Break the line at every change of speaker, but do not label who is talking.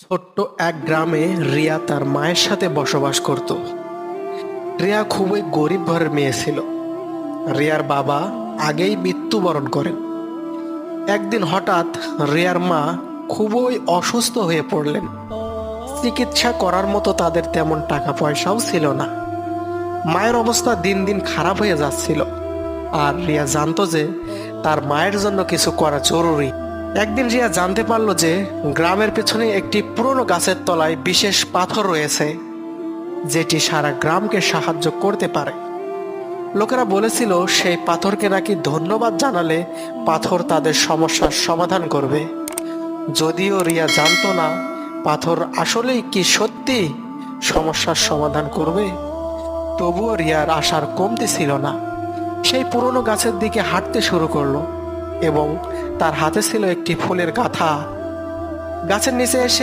ছোট্ট এক গ্রামে রিয়া তার মায়ের সাথে বসবাস করত। রিয়া খুবই গরিব ঘরের মেয়ে ছিল। রিয়ার বাবা আগেই মৃত্যুবরণ করেন। একদিন হঠাৎ রিয়ার মা খুবই অসুস্থ হয়ে পড়লেন। চিকিৎসা করার মতো তাদের তেমন টাকা পয়সাও ছিল না। মায়ের অবস্থা দিন দিন খারাপ হয়ে যাচ্ছিল, আর রিয়া জানতো যে তার মায়ের জন্য কিছু করা জরুরি। একদিন রিয়া জানতে পারলো যে গ্রামের পেছনে একটি পুরনো গাছের তলায় বিশেষ পাথর রয়েছে, যেটি সারা গ্রামকে সাহায্য করতে পারে। লোকেরা বলেছিল সেই পাথরকে নাকি ধন্যবাদ জানালে পাথর তাদের সমস্যার সমাধান করবে। যদিও রিয়া জানতো না পাথর আসলেই কি সত্যি সমস্যার সমাধান করবে, তবুও রিয়ার আশার কমতি ছিল না। সেই পুরনো গাছের দিকে হাঁটতে শুরু করলো এবং তার হাতে ছিল একটি ফুলের গাঁথা। গাছের নিচে এসে